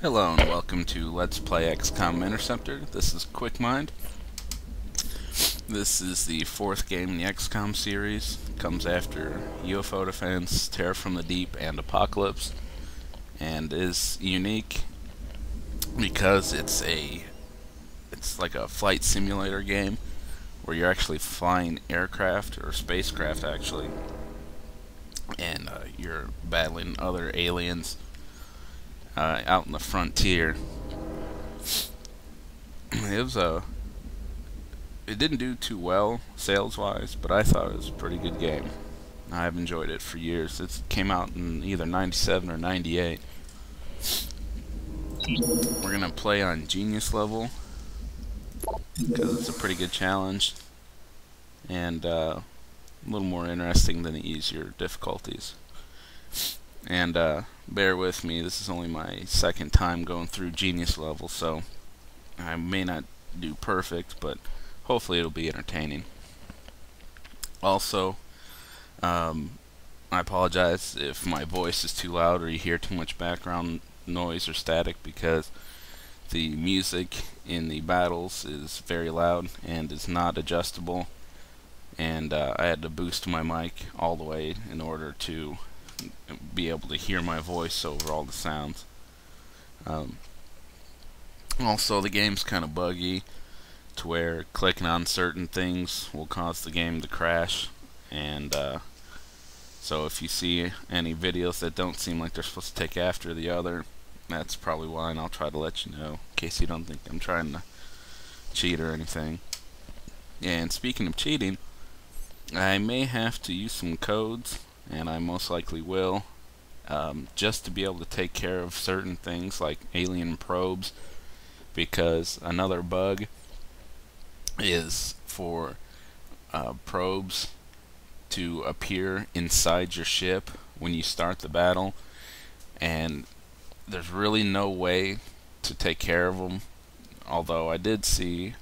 Hello and welcome to Let's Play COM Interceptor. This is QuickMind. This is the fourth game in the XCOM series. It comes after UFO Defense, Terror from the Deep, and Apocalypse, and is unique because it's like a flight simulator game where you're actually flying aircraft or spacecraft actually, and you're battling other aliens out in the frontier. It didn't do too well sales-wise, but I thought it was a pretty good game. I've enjoyed it for years. It came out in either 97 or 98. We're gonna play on Genius level because it's a pretty good challenge and a little more interesting than the easier difficulties. And bear with me, this is only my second time going through Genius level, so I may not do perfect, but hopefully it'll be entertaining. Also, I apologize if my voice is too loud or you hear too much background noise or static, because the music in the battles is very loud and is not adjustable, and I had to boost my mic all the way in order to be able to hear my voice over all the sounds. Also, the game's kind of buggy to where clicking on certain things will cause the game to crash, and so if you see any videos that don't seem like they're supposed to take after the other, that's probably why, and I'll try to let you know in case you don't think I'm trying to cheat or anything. And speaking of cheating, I may have to use some codes, and I most likely will, just to be able to take care of certain things like alien probes, because another bug is for probes to appear inside your ship when you start the battle, and there's really no way to take care of them, although I did see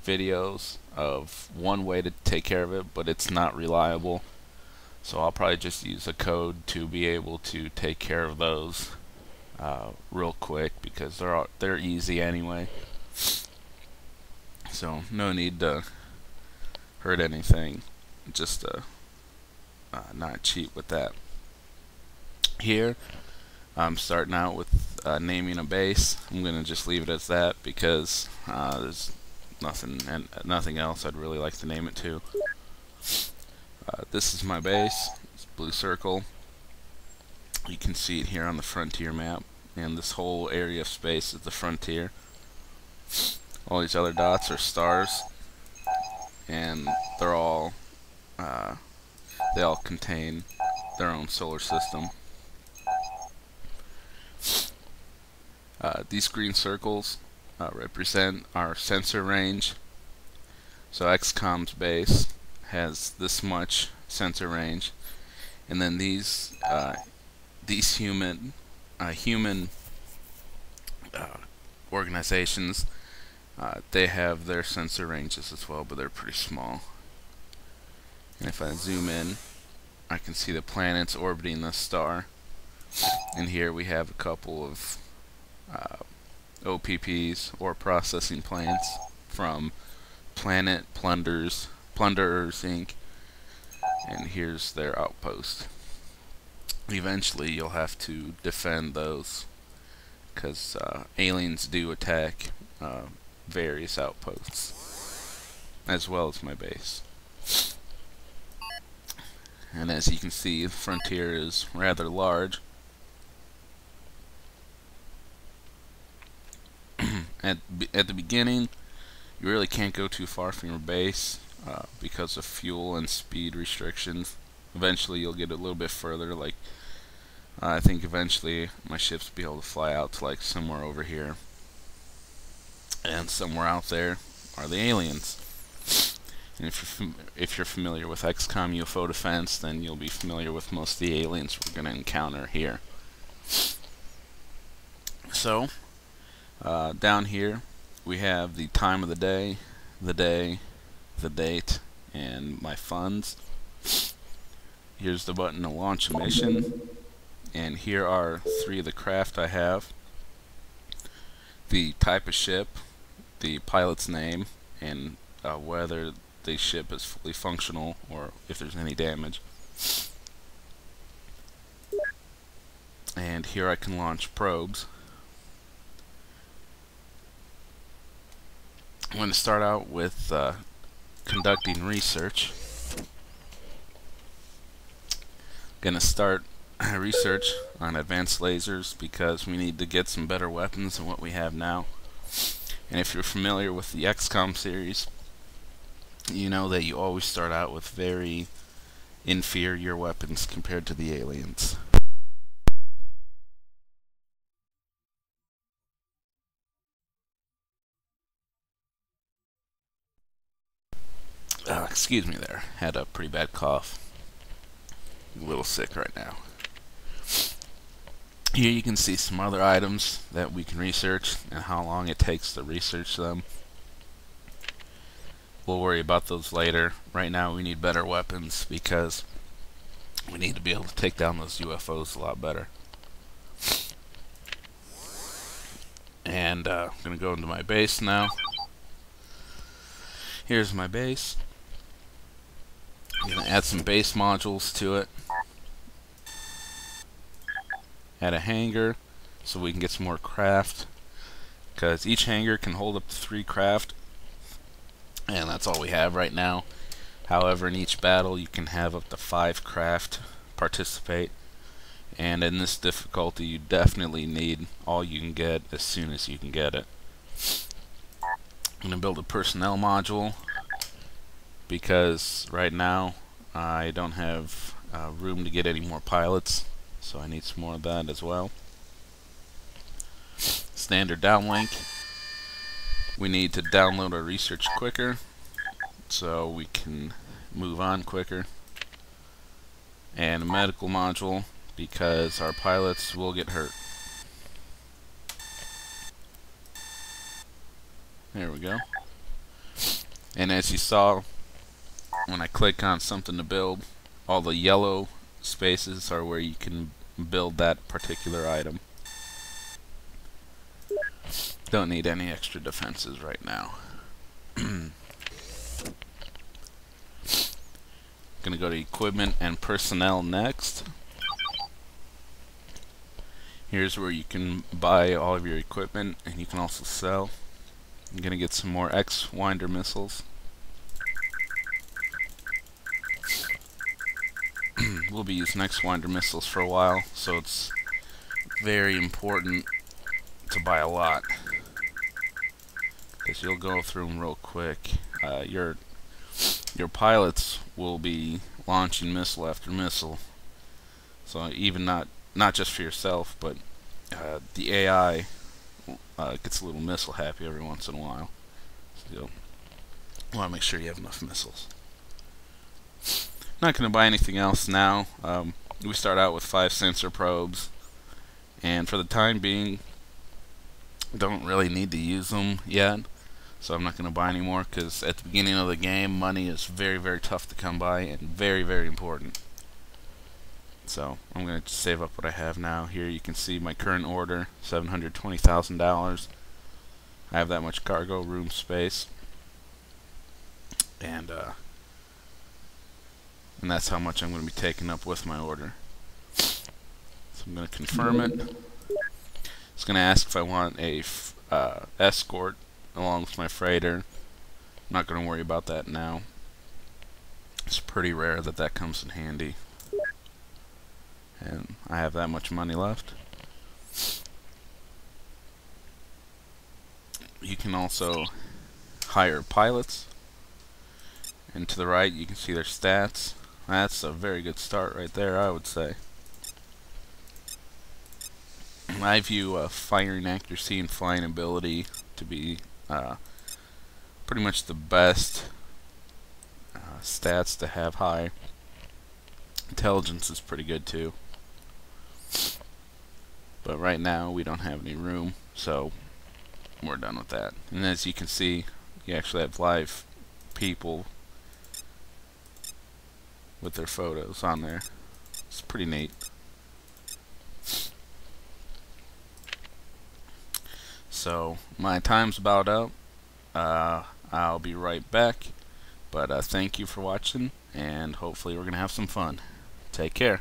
videos of one way to take care of it, but it's not reliable. So I'll probably just use a code to be able to take care of those real quick, because they're easy anyway. So no need to hurt anything, just to not cheat with that. Here I'm starting out with naming a base. I'm gonna just leave it as that because there's nothing else I'd really like to name it to. This is my base. It's a blue circle. You can see it here on the frontier map, and this whole area of space is the frontier. All these other dots are stars, and they're all they all contain their own solar system. These green circles represent our sensor range. So XCOM's base has this much sensor range, and then these human organizations, they have their sensor ranges as well, but they're pretty small. And if I zoom in, I can see the planets orbiting the star, and here we have a couple of OPPs, or processing plants, from Planet Plunderers Inc. And here's their outpost. Eventually you'll have to defend those, because aliens do attack various outposts, as well as my base. And as you can see, the frontier is rather large. At the beginning, you really can't go too far from your base because of fuel and speed restrictions. Eventually you'll get a little bit further, like I think eventually my ships will be able to fly out to like somewhere over here, and somewhere out there are the aliens. And if you're familiar with XCOM UFO Defense, then you'll be familiar with most of the aliens we're going to encounter here. So down here we have the time of the day, the date, and my funds. Here's the button to launch a mission, and here are 3 of the craft I have. the type of ship, the pilot's name, and whether the ship is fully functional or if there's any damage. And here I can launch probes. I'm going to start out with conducting research. Going to start research on advanced lasers because we need to get some better weapons than what we have now. And if you're familiar with the XCOM series, you know that you always start out with very inferior weapons compared to the aliens. Excuse me there. Had a pretty bad cough. A little sick right now. Here you can see some other items that we can research and how long it takes to research them. We'll worry about those later. Right now we need better weapons because we need to be able to take down those UFOs a lot better. And I'm going to go into my base now. Here's my base. I'm going to add some base modules to it. Add a hangar so we can get some more craft, because each hangar can hold up to 3 craft, and that's all we have right now. However, in each battle you can have up to 5 craft participate, and in this difficulty you definitely need all you can get as soon as you can get it. I'm going to build a personnel module because right now I don't have room to get any more pilots, so I need some more of that as well. Standard downlink. We need to download our research quicker so we can move on quicker. And a medical module because our pilots will get hurt. There we go. And as you saw, when I click on something to build, all the yellow spaces are where you can build that particular item. Don't need any extra defenses right now. Gonna go to equipment and personnel next. Here's where you can buy all of your equipment and you can also sell. I'm gonna get some more X-Winder missiles. We'll be using X-Winder missiles for a while, so it's very important to buy a lot, because you'll go through them real quick. Your pilots will be launching missile after missile, so even not just for yourself, but the AI gets a little missile happy every once in a while. So you'll want to make sure you have enough missiles. Not going to buy anything else now. We start out with 5 sensor probes, and for the time being don't really need to use them yet, so I'm not going to buy any more, because at the beginning of the game money is very, very tough to come by and very, very important. So I'm going to save up what I have now. Here you can see my current order, $720,000. I have that much cargo room space, and that's how much I'm going to be taking up with my order. So I'm going to confirm it. It's going to ask if I want a escort along with my freighter. I'm not going to worry about that now. It's pretty rare that that comes in handy. And I have that much money left. You can also hire pilots. And to the right you can see their stats. That's a very good start right there, I would say. I view firing accuracy and flying ability to be pretty much the best stats to have high. Intelligence is pretty good too. But right now we don't have any room, so we're done with that. And as you can see, you actually have live people with their photos on there. It's pretty neat. So my time's about up. I'll be right back. But thank you for watching, and hopefully we're going to have some fun. Take care.